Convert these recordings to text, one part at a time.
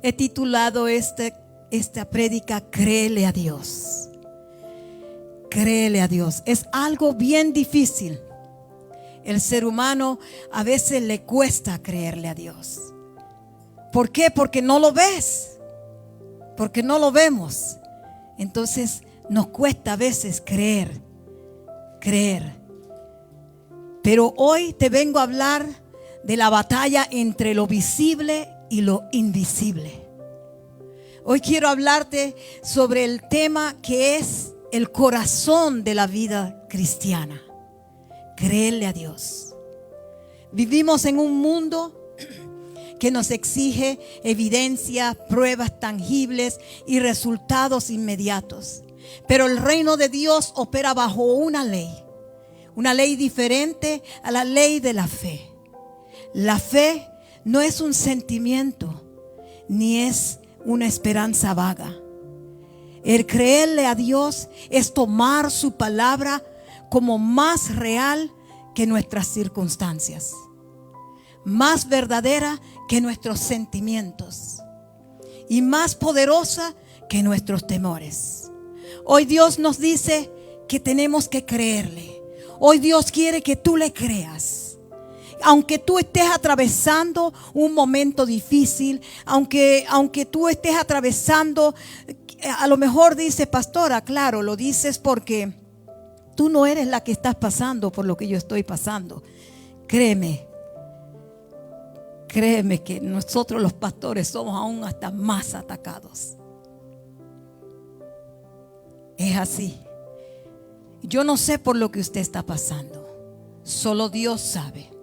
He titulado esta prédica Créele a Dios. Créele a Dios. Es algo bien difícil. El ser humano a veces le cuesta creerle a Dios. ¿Por qué? Porque no lo ves. Porque no lo vemos. Entonces nos cuesta a veces creer. Pero hoy te vengo a hablar de la batalla entre lo visible y lo invisible. Hoy quiero hablarte sobre el tema que es el corazón de la vida cristiana. Creerle a Dios. Vivimos en un mundo que nos exige evidencia, pruebas tangibles y resultados inmediatos. Pero el reino de Dios opera bajo una ley diferente a la ley de la fe. La fe no es un sentimiento, ni es una esperanza vaga. El creerle a Dios es tomar su palabra como más real que nuestras circunstancias, más verdadera que nuestros sentimientos y más poderosa que nuestros temores. Hoy Dios nos dice que tenemos que creerle. Hoy Dios quiere que tú le creas. Aunque tú estés atravesando un momento difícil, aunque tú estés atravesando, a lo mejor dice, pastora, claro, lo dices porque tú no eres la que estás pasando por lo que yo estoy pasando. Créeme que nosotros los pastores somos aún hasta más atacados. Es así. Yo no sé por lo que usted está pasando. Solo Dios sabe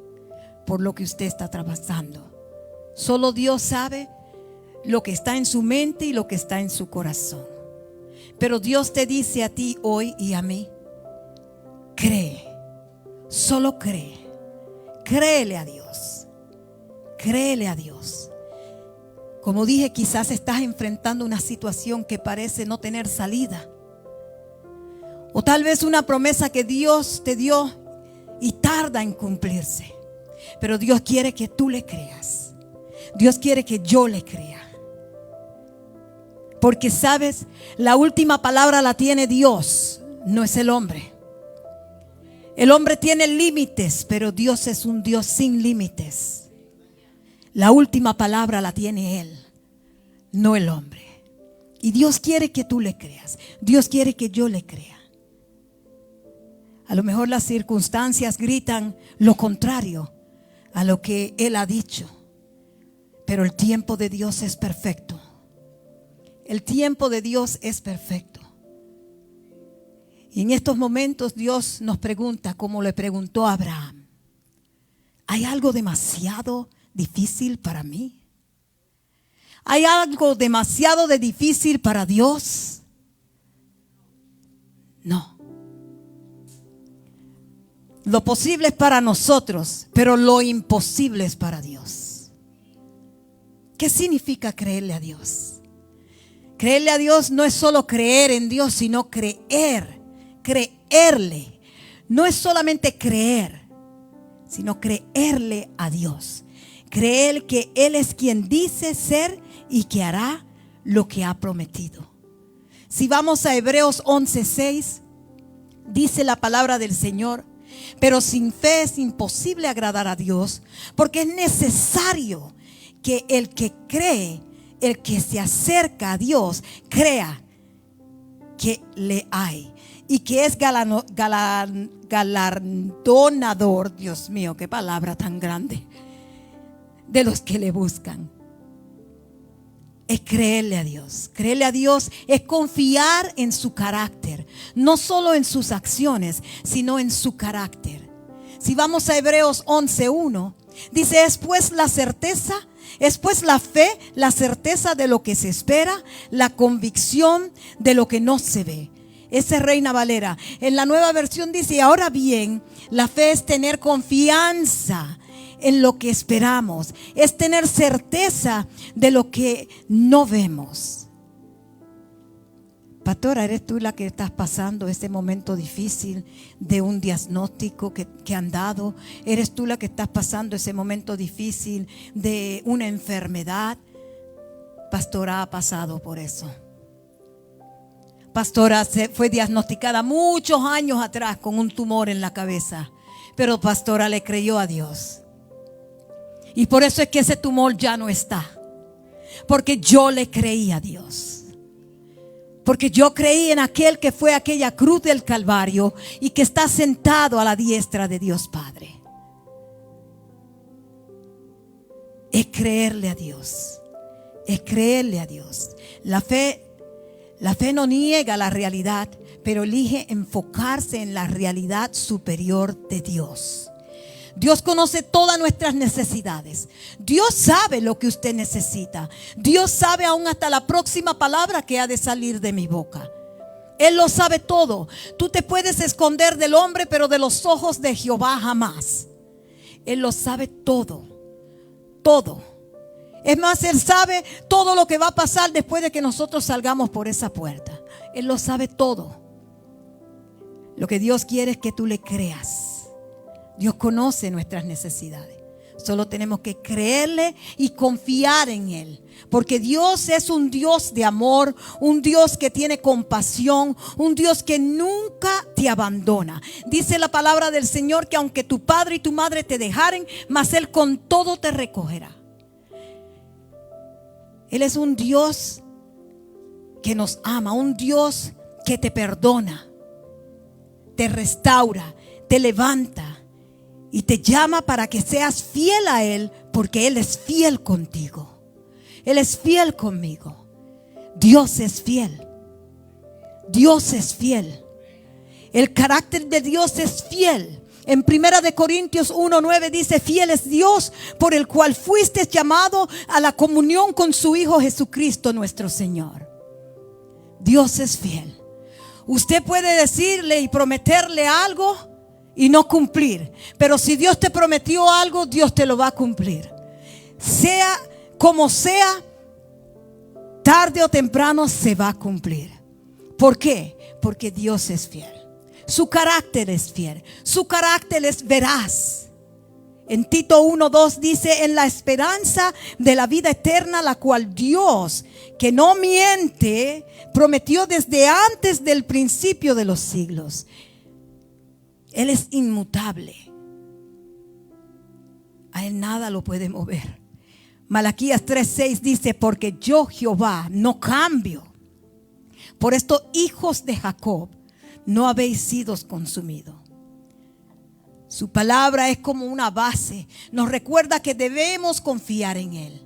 por lo que usted está atravesando. Solo Dios sabe lo que está en su mente y lo que está en su corazón. Pero Dios te dice a ti hoy y a mí: cree, solo cree. Créele a Dios. Créele a Dios. Como dije, quizás estás enfrentando una situación que parece no tener salida. O tal vez una promesa que Dios te dio y tarda en cumplirse. Pero Dios quiere que tú le creas. Dios quiere que yo le crea. Porque sabes, la última palabra la tiene Dios, no es el hombre. El hombre tiene límites, pero Dios es un Dios sin límites. La última palabra la tiene Él, no el hombre. Y Dios quiere que tú le creas. Dios quiere que yo le crea. A lo mejor las circunstancias gritan lo contrario a lo que Él ha dicho. Pero el tiempo de Dios es perfecto. El tiempo de Dios es perfecto. Y en estos momentos Dios nos pregunta, como le preguntó a Abraham: ¿hay algo demasiado difícil para mí? ¿Hay algo demasiado difícil para Dios? No. Lo posible es para nosotros, pero lo imposible es para Dios. ¿Qué significa creerle a Dios? Creerle a Dios no es solo creer en Dios, sino creerle. No es solamente creer, sino creerle a Dios. Creer que Él es quien dice ser y que hará lo que ha prometido. Si vamos a Hebreos 11:6, dice la palabra del Señor: pero sin fe es imposible agradar a Dios, porque es necesario que el que cree, el que se acerca a Dios, crea que le hay y que es galardonador, Dios mío, qué palabra tan grande, de los que le buscan. Es creerle a Dios. Creerle a Dios es confiar en su carácter, no solo en sus acciones, sino en su carácter. Si vamos a Hebreos 11:1, dice: es pues la fe, la certeza de lo que se espera, la convicción de lo que no se ve. Esa es Reina Valera. En la Nueva Versión dice: ahora bien, la fe es tener confianza en lo que esperamos, es tener certeza de lo que no vemos. Pastora, ¿eres tú la que estás pasando este momento difícil de un diagnóstico que han dado? ¿Eres tú la que estás pasando ese momento difícil de una enfermedad? pastora ha pasado por eso. Pastora fue diagnosticada muchos años atrás con un tumor en la cabeza, pero pastora le creyó a Dios. Y por eso es que ese tumor ya no está. Porque yo le creí a Dios. Porque yo creí en aquel que fue a aquella cruz del Calvario y que está sentado a la diestra de Dios Padre. Es creerle a Dios. Es creerle a Dios. La fe no niega la realidad, pero elige enfocarse en la realidad superior de Dios. Dios conoce todas nuestras necesidades. Dios sabe lo que usted necesita. Dios sabe aún hasta la próxima palabra que ha de salir de mi boca. Él lo sabe todo. Tú te puedes esconder del hombre, pero de los ojos de Jehová jamás. Él lo sabe todo. Todo. Es más, Él sabe todo lo que va a pasar después de que nosotros salgamos por esa puerta. Él lo sabe todo. Lo que Dios quiere es que tú le creas. Dios conoce nuestras necesidades. Solo tenemos que creerle y confiar en Él. Porque Dios es un Dios de amor, un Dios que tiene compasión, un Dios que nunca te abandona. Dice la palabra del Señor que aunque tu padre y tu madre te dejaren, mas Él con todo te recogerá. Él es un Dios que nos ama, un Dios que te perdona, te restaura, te levanta. Y te llama para que seas fiel a Él, porque Él es fiel contigo. Él es fiel conmigo. Dios es fiel. Dios es fiel. El carácter de Dios es fiel. En 1 Corintios 1:9 dice: fiel es Dios, por el cual fuiste llamado a la comunión con su Hijo Jesucristo nuestro Señor. Dios es fiel. Usted puede decirle y prometerle algo y no cumplir, pero si Dios te prometió algo, Dios te lo va a cumplir. Sea como sea, tarde o temprano se va a cumplir. ¿Por qué? Porque Dios es fiel. Su carácter es fiel. Su carácter es veraz. En Tito 1:2 dice: en la esperanza de la vida eterna, la cual Dios, que no miente, prometió desde antes del principio de los siglos. Él es inmutable. A Él nada lo puede mover. Malaquías 3:6 dice: porque yo, Jehová, no cambio. Por esto, hijos de Jacob, no habéis sido consumidos. Su palabra es como una base. Nos recuerda que debemos confiar en Él.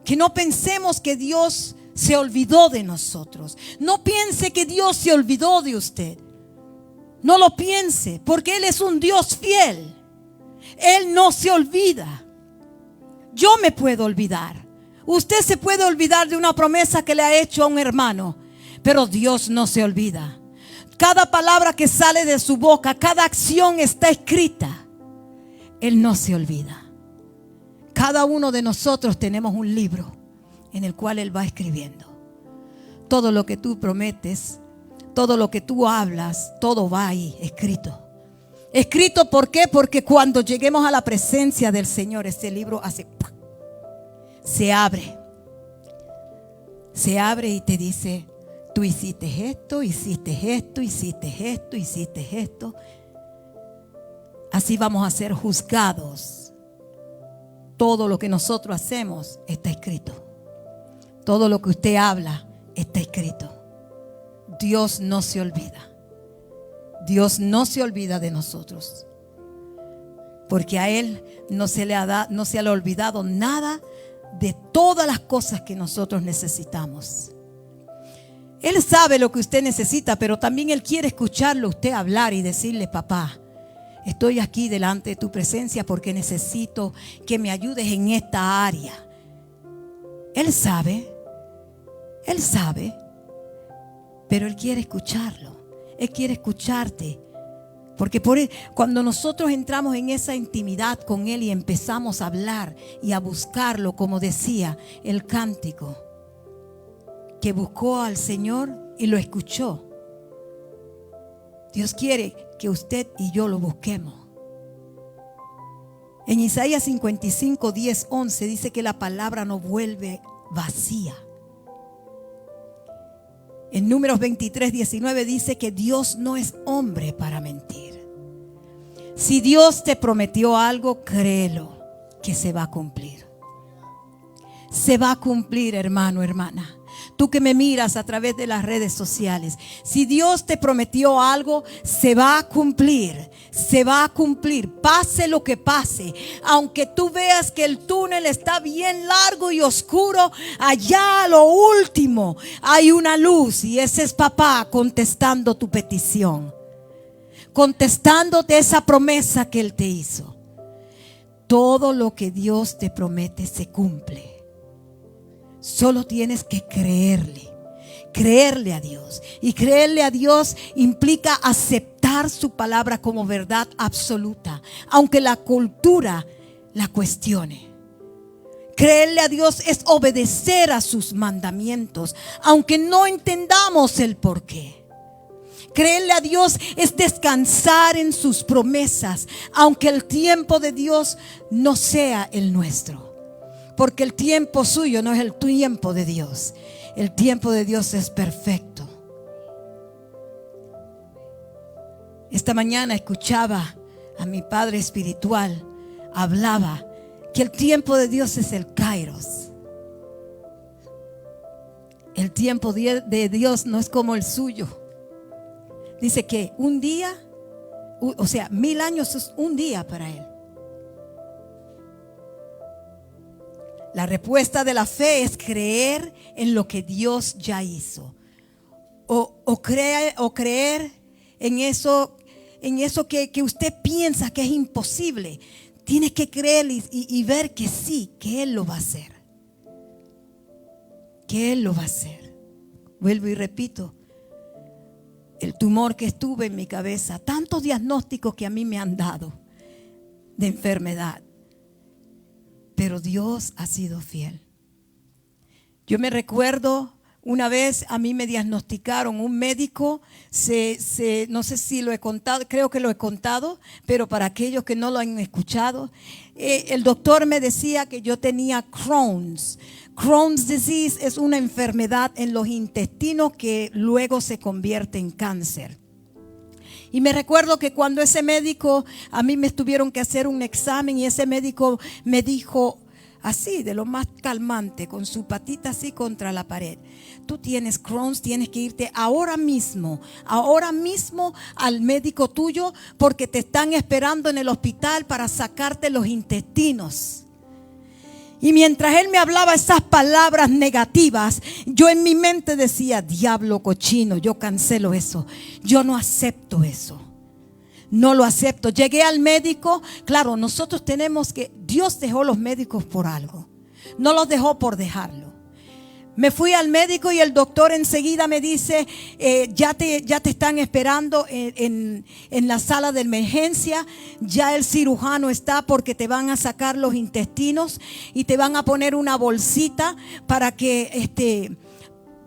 Que no pensemos que Dios se olvidó de nosotros. No piense que Dios se olvidó de usted. No lo piense, porque Él es un Dios fiel. Él no se olvida. Yo me puedo olvidar. Usted se puede olvidar de una promesa que le ha hecho a un hermano, pero Dios no se olvida. Cada palabra que sale de su boca, cada acción está escrita. Él no se olvida. Cada uno de nosotros tenemos un libro en el cual Él va escribiendo. Todo lo que tú prometes, todo lo que tú hablas, todo va ahí escrito. Escrito, ¿por qué? Porque cuando lleguemos a la presencia del Señor, este libro se abre. Se abre y te dice: tú hiciste esto, hiciste esto, hiciste esto, hiciste esto. Así vamos a ser juzgados. Todo lo que nosotros hacemos está escrito. Todo lo que usted habla está escrito. Dios no se olvida. Dios no se olvida de nosotros. Porque a Él no se le ha olvidado nada de todas las cosas que nosotros necesitamos. Él sabe lo que usted necesita, pero también Él quiere escucharlo usted hablar y decirle: papá, estoy aquí delante de tu presencia porque necesito que me ayudes en esta área. Él sabe, pero Él quiere escucharlo. Él quiere escucharte. Porque cuando nosotros entramos en esa intimidad con Él y empezamos a hablar y a buscarlo, como decía el cántico, que buscó al Señor y lo escuchó. Dios quiere que usted y yo lo busquemos. En Isaías 55, 10, 11 dice que la palabra no vuelve vacía. En Números 23:19 dice que Dios no es hombre para mentir. Si Dios te prometió algo, créelo que se va a cumplir. Se va a cumplir, hermano, hermana. Tú que me miras a través de las redes sociales, si Dios te prometió algo, se va a cumplir. Se va a cumplir, pase lo que pase. Aunque tú veas que el túnel está bien largo y oscuro, allá a lo último hay una luz, y ese es papá contestando tu petición, contestándote esa promesa que Él te hizo. Todo lo que Dios te promete se cumple. Solo tienes que creerle a Dios. Y creerle a Dios implica aceptar su palabra como verdad absoluta, aunque la cultura la cuestione. Creerle a Dios es obedecer a sus mandamientos, aunque no entendamos el porqué. Creerle a Dios es descansar en sus promesas, aunque el tiempo de Dios no sea el nuestro. Porque el tiempo suyo no es el tiempo de Dios. El tiempo de Dios es perfecto. Esta mañana escuchaba a mi padre espiritual. Hablaba que el tiempo de Dios es el Kairos. El tiempo de Dios no es como el suyo. Dice que un día, o sea, 1000 años es un día para Él. La respuesta de la fe es creer en lo que Dios ya hizo. O creer en eso que usted piensa que es imposible. Tienes que creer y ver que sí, que Él lo va a hacer. Que Él lo va a hacer. Vuelvo y repito. El tumor que estuve en mi cabeza, tantos diagnósticos que a mí me han dado de enfermedad. Pero Dios ha sido fiel. Yo me recuerdo una vez a mí me diagnosticaron, un médico, no sé si lo he contado, creo que lo he contado, pero para aquellos que no lo han escuchado, el doctor me decía que yo tenía Crohn's. Crohn's disease es una enfermedad en los intestinos que luego se convierte en cáncer. Y me recuerdo que cuando ese médico, a mí me tuvieron que hacer un examen y ese médico me dijo así, de lo más calmante, con su patita así contra la pared: tú tienes Crohn's, tienes que irte ahora mismo al médico tuyo, porque te están esperando en el hospital para sacarte los intestinos. Y mientras él me hablaba esas palabras negativas, yo en mi mente decía: diablo cochino, yo cancelo eso, yo no acepto eso, no lo acepto. Llegué al médico. Claro, nosotros tenemos que, Dios dejó los médicos por algo, no los dejó por dejarlo. Me fui al médico y el doctor enseguida me dice: ya te están esperando en la sala de emergencia. Ya el cirujano está, porque te van a sacar los intestinos y te van a poner una bolsita para que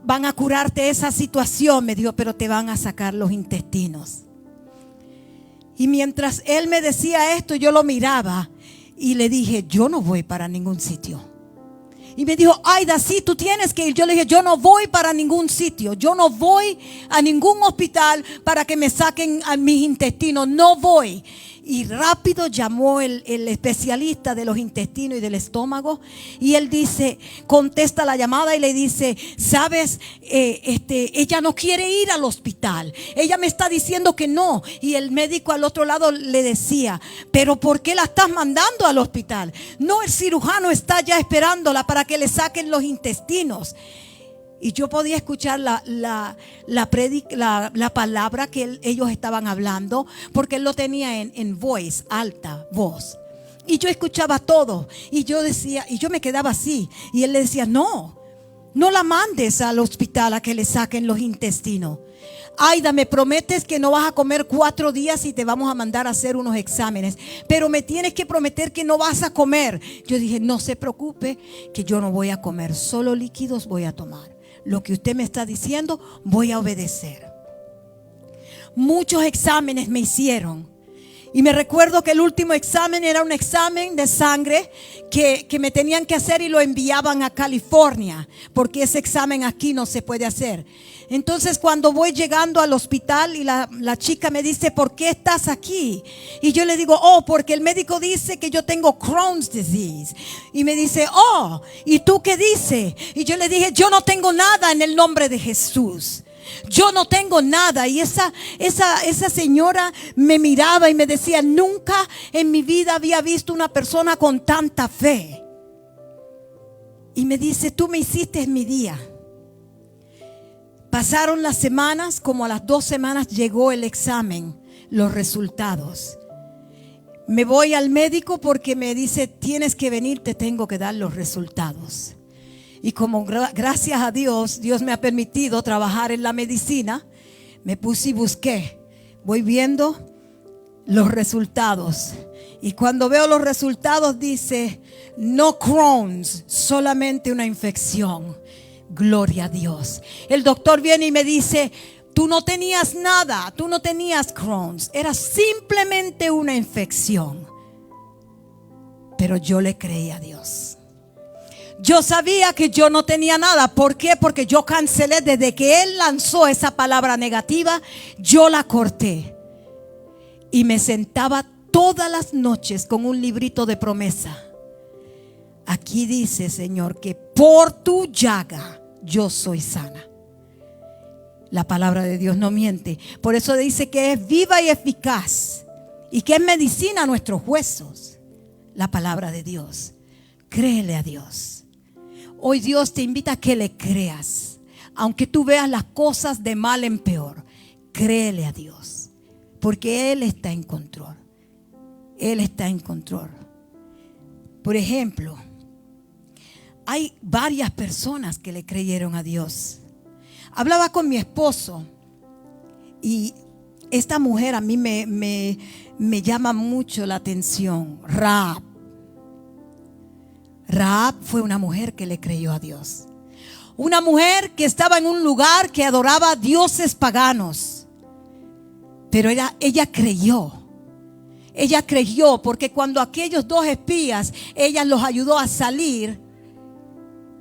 van a curarte esa situación. Me dijo: pero te van a sacar los intestinos. Y mientras él me decía esto, yo lo miraba y le dije: yo no voy para ningún sitio. Y me dijo: Aida, sí, tú tienes que ir. Yo le dije: yo no voy para ningún sitio. Yo no voy a ningún hospital para que me saquen a mis intestinos. No voy. Y rápido llamó el especialista de los intestinos y del estómago. Y él dice, contesta la llamada y le dice: sabes, ella no quiere ir al hospital. Ella me está diciendo que no. Y el médico al otro lado le decía: pero ¿por qué la estás mandando al hospital? No, el cirujano está ya esperándola para que le saquen los intestinos. Y yo podía escuchar la palabra que ellos estaban hablando, porque él lo tenía en voice, alta voz. Y yo escuchaba todo. Y yo decía, y yo me quedaba así. Y él le decía: no la mandes al hospital a que le saquen los intestinos. Aida, me prometes que no vas a comer 4 días y te vamos a mandar a hacer unos exámenes, pero me tienes que prometer que no vas a comer. Yo dije: no se preocupe, que yo no voy a comer, solo líquidos voy a tomar. Lo que usted me está diciendo, voy a obedecer. Muchos exámenes me hicieron Y me recuerdo que el último examen era un examen de sangre que me tenían que hacer y lo enviaban a California, porque ese examen aquí no se puede hacer. Entonces cuando voy llegando al hospital y la chica me dice, ¿por qué estás aquí? Y yo le digo, porque el médico dice que yo tengo Crohn's disease. Y me dice, ¿y tú qué dices? Y yo le dije, yo no tengo nada en el nombre de Jesús. Yo no tengo nada. Y esa señora me miraba y me decía, nunca en mi vida había visto una persona con tanta fe. Y me dice, tú me hiciste en mi día. Pasaron las semanas, como a las 2 semanas llegó el examen, los resultados. Me voy al médico porque me dice, tienes que venir, te tengo que dar los resultados. Y como gracias a Dios, Dios me ha permitido trabajar en la medicina, me puse y busqué. Voy viendo los resultados. Y cuando veo los resultados dice, no Crohn's, solamente una infección. Gloria a Dios. El doctor viene y me dice, tú no tenías nada, tú no tenías Crohn's, era simplemente una infección. Pero yo le creí a Dios. Yo sabía que yo no tenía nada. ¿Por qué? Porque yo cancelé. Desde que él lanzó esa palabra negativa, yo la corté. Y me sentaba todas las noches con un librito de promesa. Aquí dice, Señor, que por tu llaga yo soy sana. La palabra de Dios no miente. Por eso dice que es viva y eficaz y que es medicina a nuestros huesos. La palabra de Dios. Créele a Dios. Hoy Dios te invita a que le creas. Aunque tú veas las cosas de mal en peor, créele a Dios. Porque Él está en control. Él está en control. Por ejemplo, hay varias personas que le creyeron a Dios. Hablaba con mi esposo y esta mujer a mí me llama mucho la atención. Rahab fue una mujer que le creyó a Dios. Una mujer que estaba en un lugar que adoraba a dioses paganos. Pero ella creyó. Ella creyó porque cuando aquellos 2 espías, ella los ayudó a salir.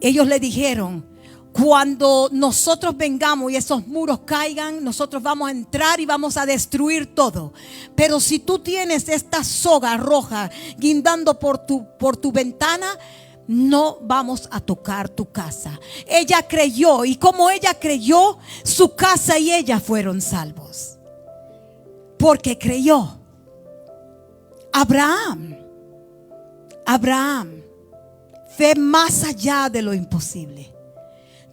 Ellos le dijeron, cuando nosotros vengamos y esos muros caigan, nosotros vamos a entrar y vamos a destruir todo. Pero si tú tienes esta soga roja guindando por tu ventana, no vamos a tocar tu casa. Ella creyó, y como ella creyó, su casa y ella fueron salvos. Porque creyó. Abraham, fe más allá de lo imposible.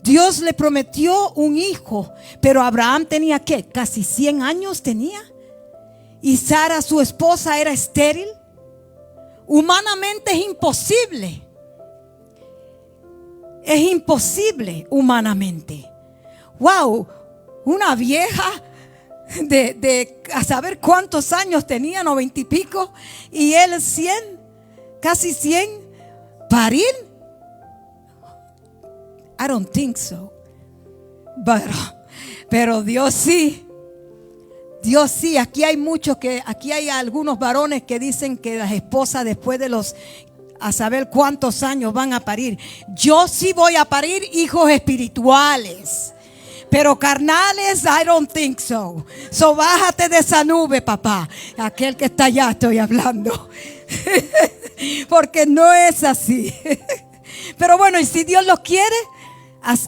Dios le prometió un hijo, pero Abraham tenía ¿qué? Casi 100 años tenía. Y Sara, su esposa, era estéril. Humanamente es imposible. Es imposible humanamente. Wow, una vieja de a saber cuántos años tenía, 90 y pico, y él 100, casi 100, parir. I don't think so. Pero Dios sí. Dios sí. Aquí hay algunos varones que dicen que las esposas después de a saber cuántos años van a parir. Yo sí voy a parir hijos espirituales. Pero carnales, I don't think so. So bájate de esa nube, papá. Aquel que está allá estoy hablando. Porque no es así. Pero bueno, y si Dios lo quiere,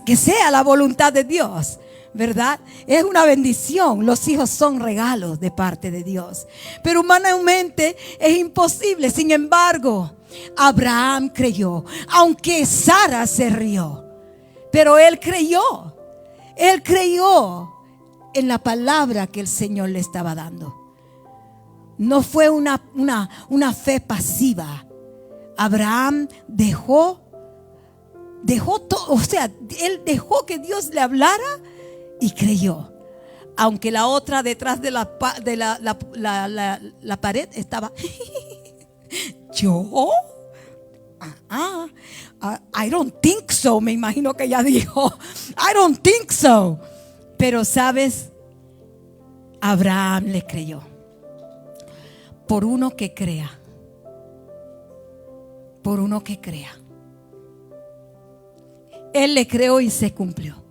que sea la voluntad de Dios, ¿verdad? Es una bendición. Los hijos son regalos de parte de Dios. Pero humanamente es imposible. Sin embargo, Abraham creyó, aunque Sara se rió. Pero él creyó. Él creyó en la palabra que el Señor le estaba dando. No fue una fe pasiva. Abraham dejó todo, o sea, él dejó que Dios le hablara y creyó. Aunque la otra detrás de la pared estaba ¿yo? I don't think so. Me imagino que ella dijo I don't think so. Pero sabes, Abraham le creyó. por uno que crea. Por uno que crea. Él le creó y se cumplió.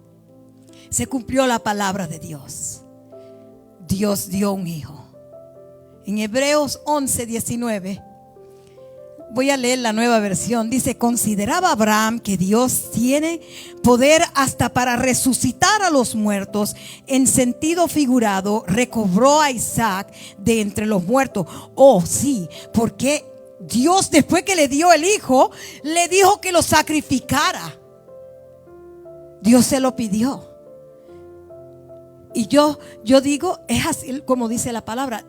Se cumplió la palabra de Dios. Dios dio un hijo. En Hebreos 11:19, voy a leer la Nueva Versión. Dice: consideraba Abraham que Dios tiene poder hasta para resucitar a los muertos. En sentido figurado, recobró a Isaac de entre los muertos. Oh, sí, porque Dios, después que le dio el hijo, le dijo que lo sacrificara. Dios se lo pidió. Y yo digo, es así como dice la palabra.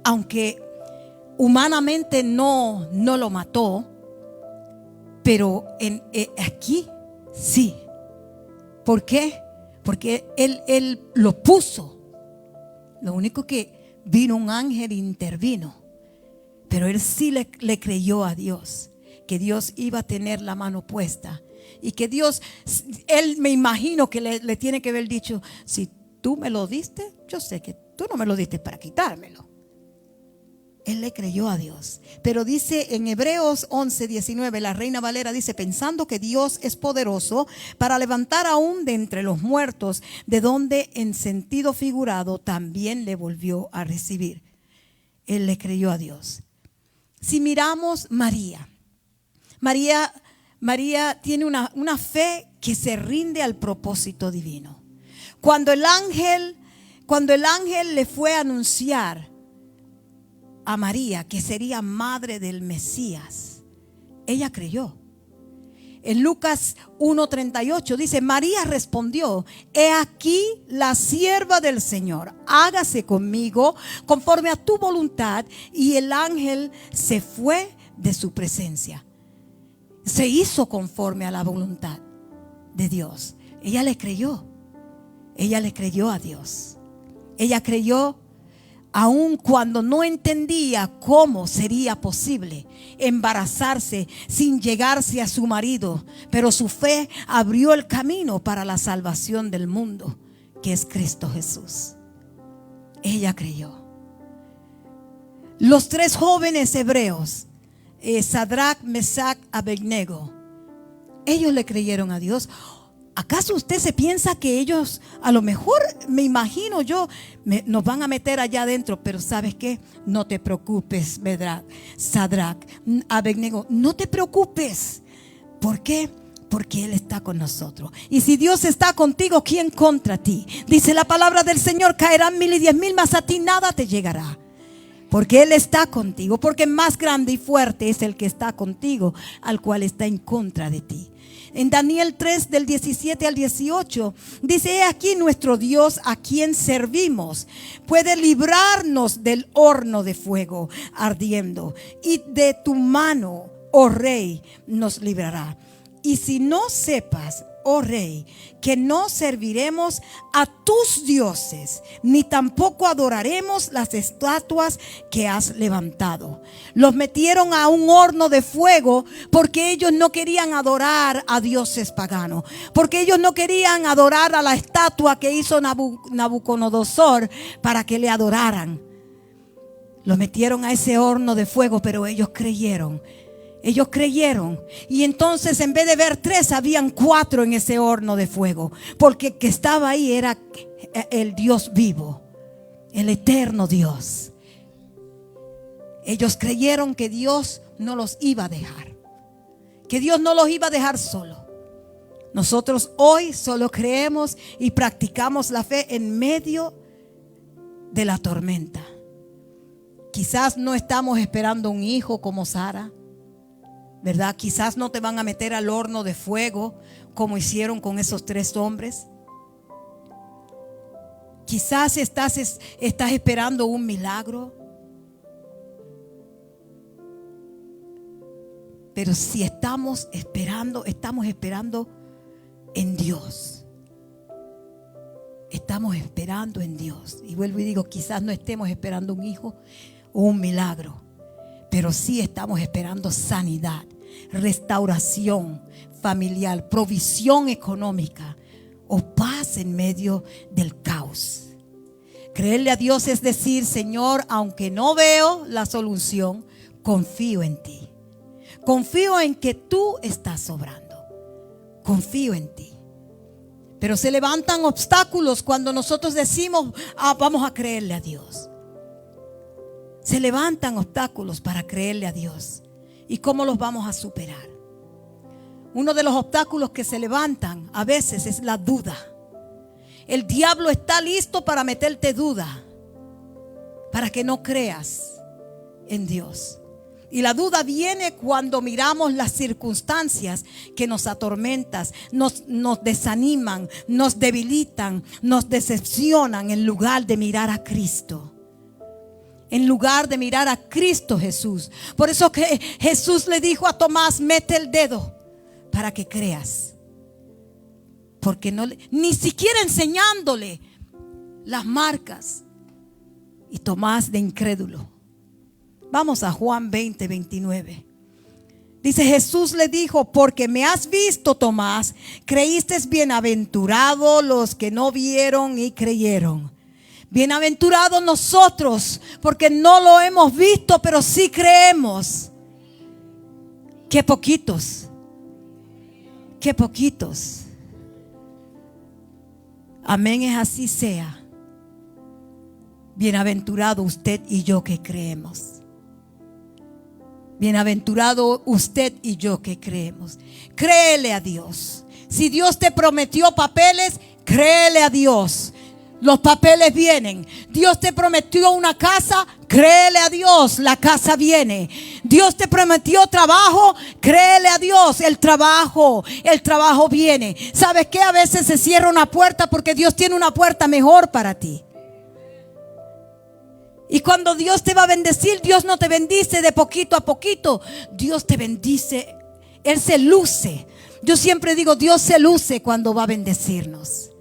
Aunque humanamente no lo mató, pero aquí sí. ¿Por qué? Porque él lo puso. Lo único que vino un ángel e intervino. Pero él sí le creyó a Dios, que Dios iba a tener la mano puesta. Y que Dios, él me imagino que le tiene que haber dicho: si tú me lo diste, yo sé que tú no me lo diste para quitármelo. Él le creyó a Dios. Pero dice en Hebreos 11:19, la Reina Valera dice: pensando que Dios es poderoso para levantar aún de entre los muertos, de donde en sentido figurado también le volvió a recibir. Él le creyó a Dios. Si miramos María tiene una fe que se rinde al propósito divino. Cuando el ángel le fue a anunciar a María que sería madre del Mesías, ella creyó. En Lucas 1:38 dice: María respondió: he aquí la sierva del Señor, hágase conmigo conforme a tu voluntad. Y el ángel se fue de su presencia. Se hizo conforme a la voluntad de Dios. Ella le creyó. Ella le creyó a Dios. Ella creyó aun cuando no entendía cómo sería posible embarazarse sin llegarse a su marido. Pero su fe abrió el camino para la salvación del mundo, que es Cristo Jesús. Ella creyó. Los tres jóvenes hebreos, Sadrach, Mesach, Abednego, ellos le creyeron a Dios. ¿Acaso usted se piensa que ellos, a lo mejor, me imagino yo, nos van a meter allá adentro? Pero ¿sabes qué? No te preocupes, Sadrach, Abednego, no te preocupes. ¿Por qué? Porque Él está con nosotros. Y si Dios está contigo, ¿quién contra ti? Dice la palabra del Señor: caerán 1000 y 10,000, mas a ti nada te llegará. Porque Él está contigo. Porque más grande y fuerte es el que está contigo al cual está en contra de ti. En Daniel 3 del 17 al 18 dice: he aquí nuestro Dios a quien servimos puede librarnos del horno de fuego ardiendo, y de tu mano, oh rey, nos librará. Y si no sepas, oh rey, que no serviremos a tus dioses, ni tampoco adoraremos las estatuas que has levantado. Los metieron a un horno de fuego porque ellos no querían adorar a dioses paganos, porque ellos no querían adorar a la estatua que hizo Nabucodonosor para que le adoraran. Los metieron a ese horno de fuego, pero ellos creyeron. Ellos creyeron, y entonces en vez de ver 3, habían 4 en ese horno de fuego, porque el que estaba ahí era el Dios vivo, el eterno Dios. Ellos creyeron que Dios no los iba a dejar, que Dios no los iba a dejar solo. Nosotros hoy solo creemos y practicamos la fe en medio de la tormenta. Quizás no estamos esperando un hijo como Sara, ¿verdad? Quizás no te van a meter al horno de fuego como hicieron con esos 3 hombres. Quizás estás esperando un milagro. Pero si estamos esperando en Dios. Estamos esperando en Dios. Y vuelvo y digo, quizás no estemos esperando un hijo o un milagro, pero sí estamos esperando sanidad, restauración familiar, provisión económica o paz en medio del caos. Creerle a Dios es decir: Señor, aunque no veo la solución, confío en ti. Confío en que tú estás obrando. Confío en ti. Pero se levantan obstáculos cuando nosotros decimos: vamos a creerle a Dios. Se levantan obstáculos para creerle a Dios. ¿Y cómo los vamos a superar? Uno de los obstáculos que se levantan a veces es la duda. El diablo está listo para meterte duda, para que no creas en Dios. Y la duda viene cuando miramos las circunstancias que nos atormentan, nos desaniman, nos debilitan, nos decepcionan, en lugar de mirar a Cristo. En lugar de mirar a Cristo Jesús. Por eso que Jesús le dijo a Tomás: mete el dedo para que creas. Porque ni siquiera enseñándole las marcas. Y Tomás, de incrédulo. Vamos a Juan 20, 29. Dice: Jesús le dijo: porque me has visto, Tomás, creíste. Bienaventurados los que no vieron y creyeron. Bienaventurados nosotros, porque no lo hemos visto, pero sí creemos. Qué poquitos. Qué poquitos. Amén, es así sea. Bienaventurado usted y yo que creemos. Bienaventurado usted y yo que creemos. Créele a Dios. Si Dios te prometió papeles, créele a Dios. Los papeles vienen. Dios te prometió una casa, créele a Dios, la casa viene. Dios te prometió trabajo, créele a Dios, el trabajo viene. ¿Sabes qué? A veces se cierra una puerta porque Dios tiene una puerta mejor para ti. Y cuando Dios te va a bendecir, Dios no te bendice de poquito a poquito. Dios te bendice, Él se luce. Yo siempre digo: Dios se luce cuando va a bendecirnos.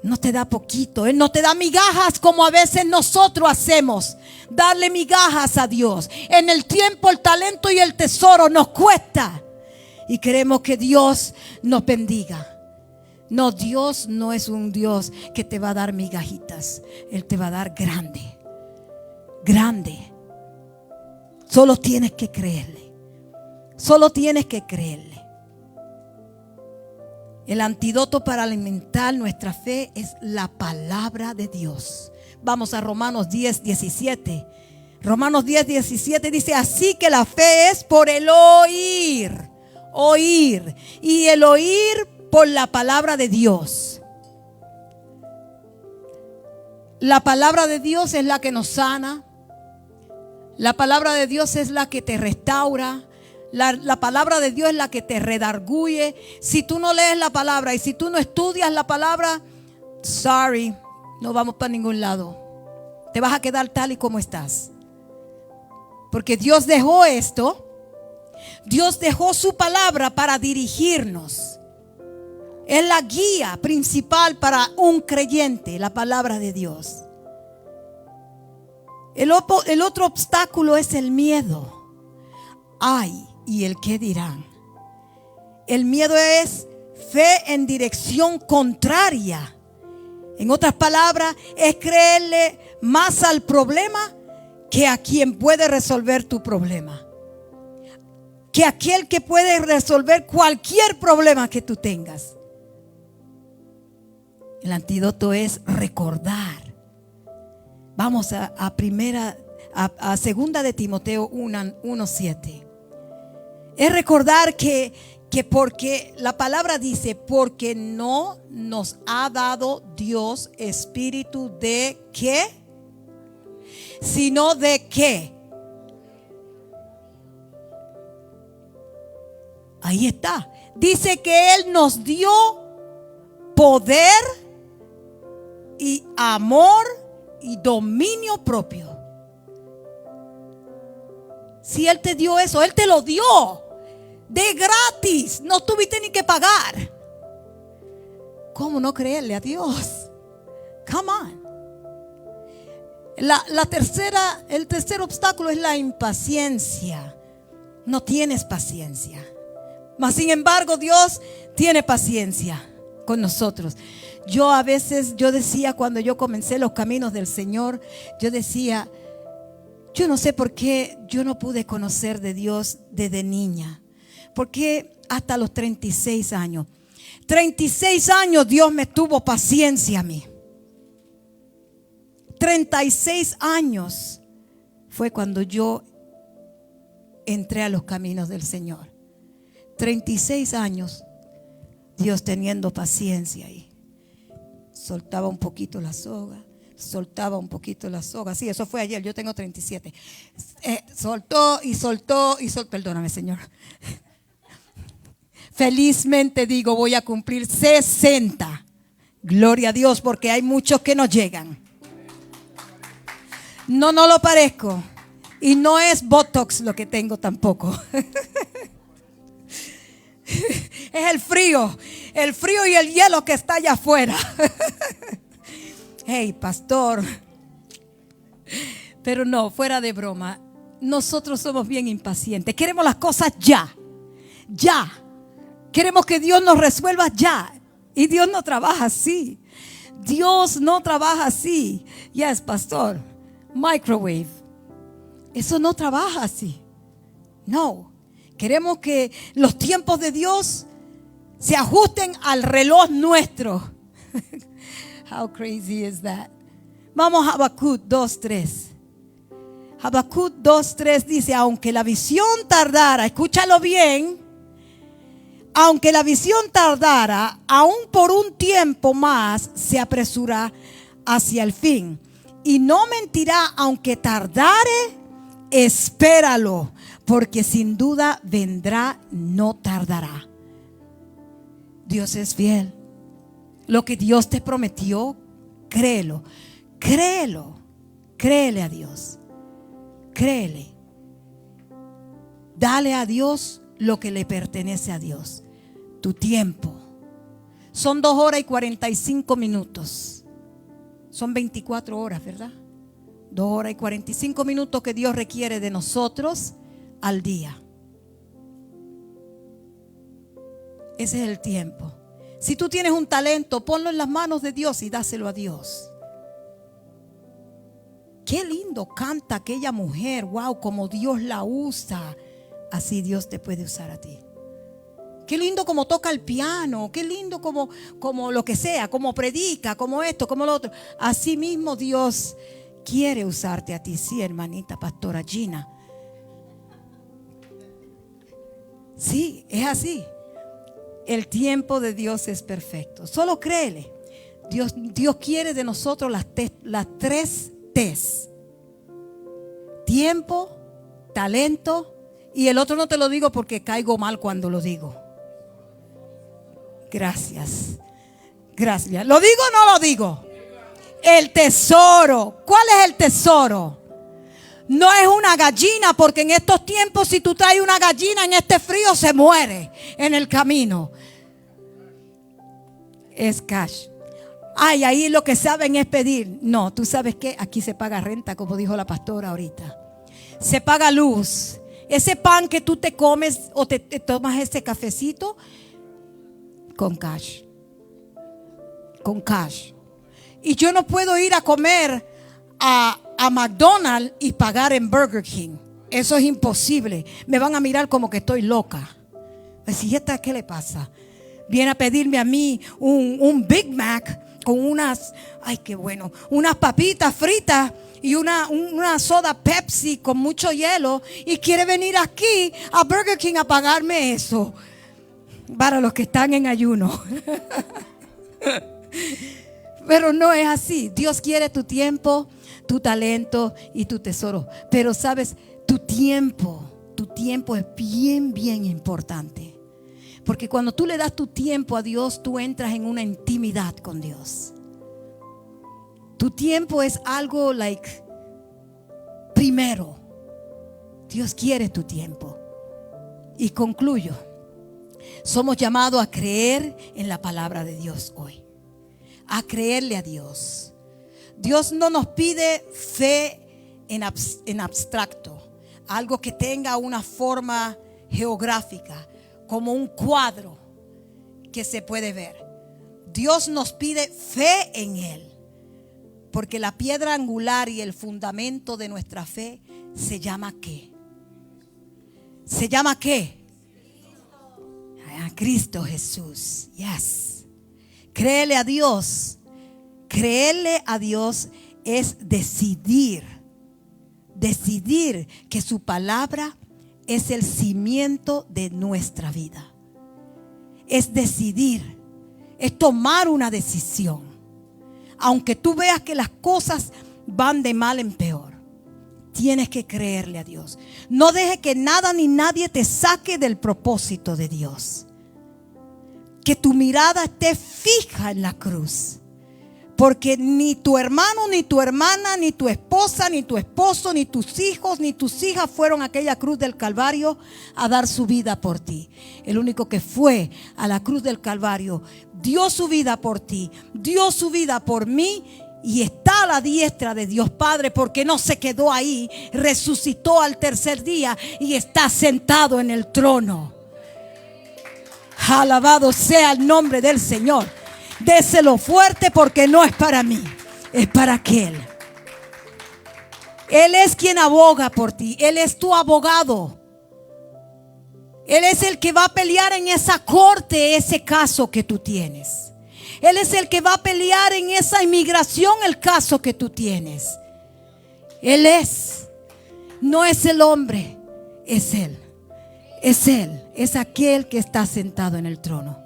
No te da poquito, Él no te da migajas como a veces nosotros hacemos. Darle migajas a Dios. En el tiempo, el talento y el tesoro nos cuesta. Y queremos que Dios nos bendiga. No, Dios no es un Dios que te va a dar migajitas. Él te va a dar grande. Grande. Solo tienes que creerle. Solo tienes que creerle. El antídoto para alimentar nuestra fe es la palabra de Dios. Vamos a Romanos 10, 17. Romanos 10, 17 dice: así que la fe es por el oír. Oír. Y el oír por la palabra de Dios. La palabra de Dios es la que nos sana. La palabra de Dios es la que te restaura. La palabra de Dios es la que te redarguye. Si tú no lees la palabra y si tú no estudias la palabra, sorry, no vamos para ningún lado. Te vas a quedar tal y como estás. Porque Dios dejó esto. Dios dejó su palabra para dirigirnos. Es la guía principal para un creyente, la palabra de Dios. El otro obstáculo es el miedo. Ay, ¿y el qué dirán? El miedo es fe en dirección contraria. En otras palabras, es creerle más al problema que a quien puede resolver tu problema. Que aquel que puede resolver cualquier problema que tú tengas. El antídoto es recordar. Vamos a segunda de Timoteo 1:7. Es recordar que porque la palabra dice: porque no nos ha dado Dios espíritu de ¿qué? Sino de ¿qué? Ahí está. Dice que Él nos dio poder y amor y dominio propio. Si Él te dio eso, Él te lo dio de gratis. No tuviste ni que pagar. ¿Cómo no creerle a Dios? Come on. El tercer obstáculo es la impaciencia. No tienes paciencia. Mas sin embargo, Dios tiene paciencia. con nosotros. Yo a veces, yo decía cuando yo comencé los caminos del Señor, yo decía, yo no sé por qué yo no pude conocer de Dios desde niña. ¿Por qué hasta los 36 años? 36 años Dios me tuvo paciencia a mí. 36 años fue cuando yo entré a los caminos del Señor. 36 años Dios teniendo paciencia ahí. Soltaba un poquito la soga, soltaba un poquito la soga. Sí, eso fue ayer, yo tengo 37. Soltó y soltó y soltó. Perdóname, Señor. Felizmente digo, voy a cumplir 60. Gloria a Dios, porque hay muchos que no llegan. No lo parezco. Y no es Botox lo que tengo tampoco. Es el frío y el hielo que está allá afuera. Hey, pastor. Pero no, fuera de broma, nosotros somos bien impacientes. Queremos las cosas ya. Queremos que Dios nos resuelva ya. Y Dios no trabaja así. Dios no trabaja así. Yes, pastor. Microwave. Eso no trabaja así. No. Queremos que los tiempos de Dios se ajusten al reloj nuestro. How crazy is that? Vamos a Habacuc 2:3. Habacuc 2:3 dice, aunque la visión tardara, escúchalo bien, aunque la visión tardara, aún por un tiempo más se apresura hacia el fin. Y no mentirá, aunque tardare, espéralo, porque sin duda vendrá, no tardará. Dios es fiel. Lo que Dios te prometió, créelo. Créele a Dios. Créele. Dale a Dios lo que le pertenece a Dios. Tu tiempo. Son 2 horas y 45 minutos. Son 24 horas, ¿verdad? 2 horas y 45 minutos que Dios requiere de nosotros al día. Ese es el tiempo. Si tú tienes un talento, ponlo en las manos de Dios y dáselo a Dios. Qué lindo canta aquella mujer. Wow, como Dios la usa. Así Dios te puede usar a ti. Qué lindo como toca el piano. Qué lindo como lo que sea, como predica, como esto, como lo otro. Así mismo Dios quiere usarte a ti. Sí, hermanita pastora Gina. Sí, es así. El tiempo de Dios es perfecto. Solo créele. Dios quiere de nosotros las 3 T's. Tiempo, talento, y el otro no te lo digo porque caigo mal cuando lo digo. Gracias. ¿Lo digo o no lo digo? El tesoro. ¿Cuál es el tesoro? No es una gallina, porque en estos tiempos si tú traes una gallina en este frío se muere en el camino. Es cash. Ay, ahí lo que saben es pedir. No, tú sabes que aquí se paga renta, como dijo la pastora ahorita. Se paga luz. Ese pan que tú te comes o te tomas ese cafecito, con cash. Con cash. Y yo no puedo ir a comer a McDonald's y pagar en Burger King. Eso es imposible. Me van a mirar como que estoy loca. Así, ¿esta qué le pasa? Viene a pedirme a mí un Big Mac con unas, ay qué bueno, unas papitas fritas y una soda Pepsi con mucho hielo, y quiere venir aquí a Burger King a pagarme eso. Para los que están en ayuno. Pero no es así. Dios quiere tu tiempo, tu talento y tu tesoro. Pero sabes, tu tiempo es bien importante. Porque cuando tú le das tu tiempo a Dios, tú entras en una intimidad con Dios. Tu tiempo es algo primero. Dios quiere tu tiempo. Y concluyo. Somos llamados a creer en la palabra de Dios hoy. A creerle a Dios. Dios no nos pide fe en abstracto, algo que tenga una forma geográfica, como un cuadro que se puede ver. Dios nos pide fe en Él, porque la piedra angular y el fundamento de nuestra fe se llama ¿qué? ¿Se llama qué? A Cristo Jesús. Yes. Créele a Dios. Creerle a Dios es decidir que su palabra es el cimiento de nuestra vida. Es decidir, es tomar una decisión. Aunque tú veas que las cosas van de mal en peor, tienes que creerle a Dios. No deje que nada ni nadie te saque del propósito de Dios. Que tu mirada esté fija en la cruz. Porque ni tu hermano, ni tu hermana, ni tu esposa, ni tu esposo, ni tus hijos, ni tus hijas fueron a aquella cruz del Calvario a dar su vida por ti. El único que fue a la cruz del Calvario dio su vida por ti, dio su vida por mí y está a la diestra de Dios Padre, porque no se quedó ahí, resucitó al tercer día y está sentado en el trono. Alabado sea el nombre del Señor. Déselo fuerte, porque no es para mí, es para aquel. Él es quien aboga por ti. Él es tu abogado. Él es el que va a pelear en esa corte ese caso que tú tienes. Él es el que va a pelear en esa inmigración el caso que tú tienes. Él es. No es el hombre, es Él. Es Él. Es aquel que está sentado en el trono.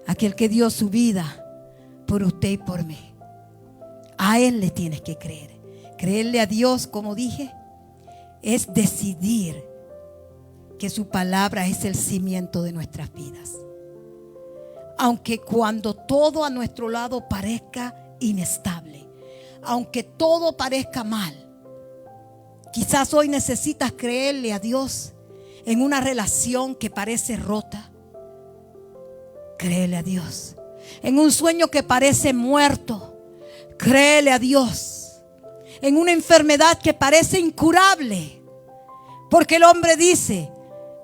Aquel que dio su vida por usted y por mí. A Él le tienes que creer. Creerle a Dios, como dije, es decidir que su palabra es el cimiento de nuestras vidas. Aunque cuando todo a nuestro lado parezca inestable, aunque todo parezca mal, quizás hoy necesitas creerle a Dios en una relación que parece rota. Créele a Dios. En un sueño que parece muerto, créele a Dios. En una enfermedad que parece incurable, porque el hombre dice,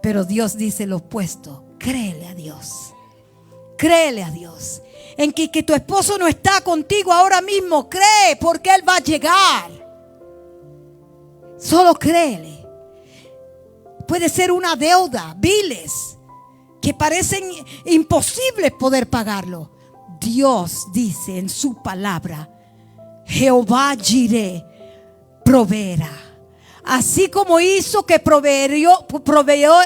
pero Dios dice lo opuesto. Créele a Dios. Créele a Dios. En que tu esposo no está contigo ahora mismo, cree, porque Él va a llegar. Solo créele. Puede ser una deuda, biles que parecen imposibles poder pagarlo. Dios dice en su palabra, Jehová Jireh proveerá. Así como hizo que proveyó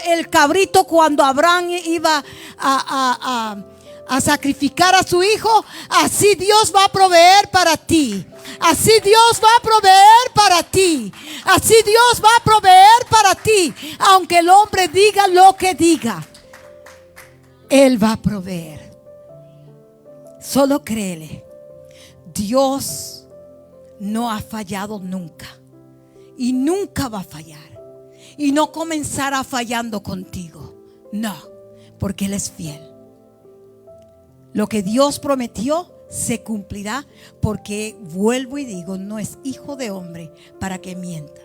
el cabrito cuando Abraham iba a sacrificar a su hijo, así Dios va a proveer para ti. Así Dios va a proveer para ti. Así Dios va a proveer para ti. Aunque el hombre diga lo que diga, Él va a proveer. Solo créele. Dios no ha fallado nunca. Y nunca va a fallar. Y no comenzará fallando contigo. No, porque Él es fiel. Lo que Dios prometió se cumplirá, porque vuelvo y digo, no es hijo de hombre para que mienta.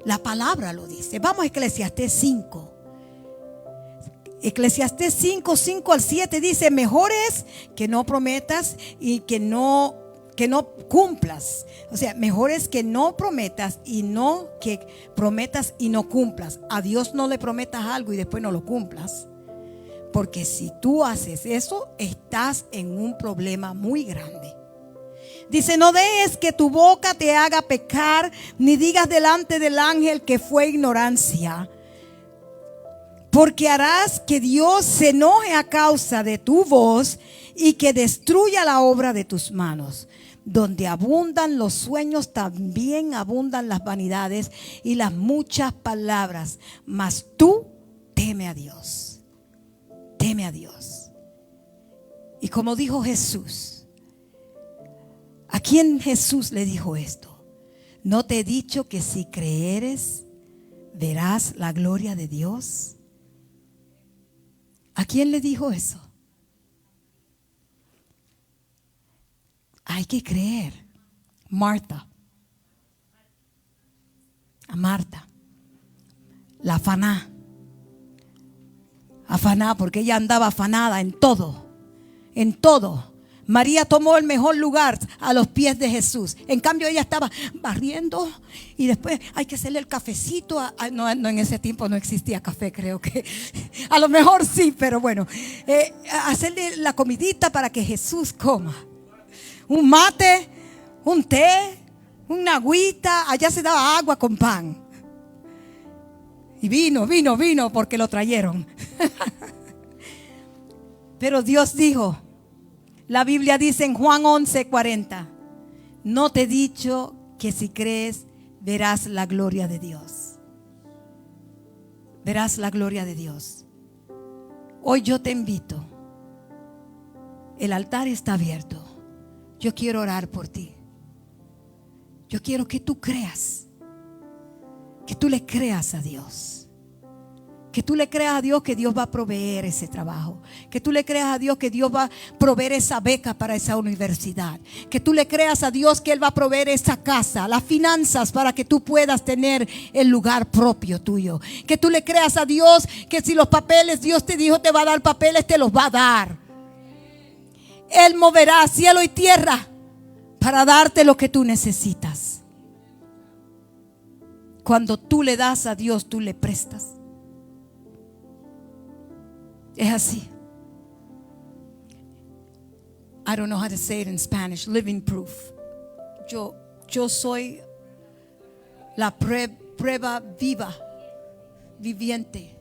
La palabra lo dice. Vamos a Eclesiastés 5. Eclesiastés 5, 5 al 7 dice: mejor es que no prometas y que no cumplas. O sea, mejor es que no prometas y no que prometas y no cumplas. A Dios no le prometas algo y después no lo cumplas, porque si tú haces eso, estás en un problema muy grande. Dice: no dejes que tu boca te haga pecar, ni digas delante del ángel que fue ignorancia, porque harás que Dios se enoje a causa de tu voz y que destruya la obra de tus manos. Donde abundan los sueños, también abundan las vanidades y las muchas palabras. Mas tú teme a Dios. Teme a Dios. Y como dijo Jesús, ¿a quién Jesús le dijo esto? ¿No te he dicho que si creeres verás la gloria de Dios? ¿A quién le dijo eso? Hay que creer. Marta. A Marta. La afaná. Afaná, porque ella andaba afanada en todo. en todo. María tomó el mejor lugar a los pies de Jesús. En cambio ella estaba barriendo y después hay que hacerle el cafecito. No, en ese tiempo no existía café, creo que. A lo mejor sí, pero bueno. Hacerle la comidita para que Jesús coma. Un mate, un té, una agüita. Allá se daba agua con pan. Y vino porque lo trajeron. Pero Dios dijo, la Biblia dice en Juan 11:40, no te he dicho que si crees verás la gloria de Dios. Verás la gloria de Dios. Hoy yo te invito. El altar está abierto. Yo quiero orar por ti. Yo quiero que tú creas. Que tú le creas a Dios. Que tú le creas a Dios que Dios va a proveer ese trabajo. Que tú le creas a Dios que Dios va a proveer esa beca para esa universidad. Que tú le creas a Dios que Él va a proveer esa casa, las finanzas para que tú puedas tener el lugar propio tuyo. Que tú le creas a Dios que si los papeles, Dios te dijo te va a dar papeles, te los va a dar. Él moverá cielo y tierra para darte lo que tú necesitas. Cuando tú le das a Dios, tú le prestas. Es así. I don't know how to say it in Spanish. Living proof. Yo soy la prueba viva, viviente.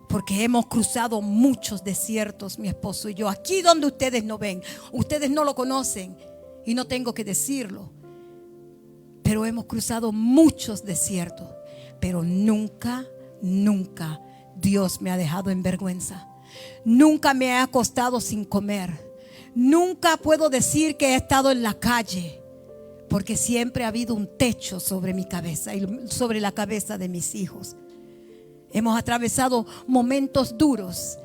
Porque hemos cruzado muchos desiertos, mi esposo y yo. Aquí donde ustedes no ven. Ustedes no lo conocen. Y no tengo que decirlo. Pero hemos cruzado muchos desiertos. Pero nunca Dios me ha dejado en vergüenza. Nunca me he acostado sin comer. Nunca puedo decir que he estado en la calle, porque siempre ha habido un techo sobre mi cabeza y sobre la cabeza de mis hijos. Hemos atravesado momentos duros,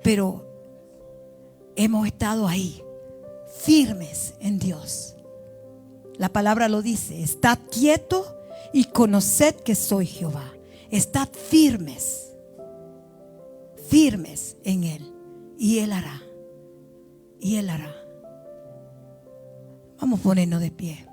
pero hemos estado ahí, firmes en Dios. La palabra lo dice: estad quieto y conoced que soy Jehová. Estad firmes en Él, y Él hará. Vamos a ponernos de pie.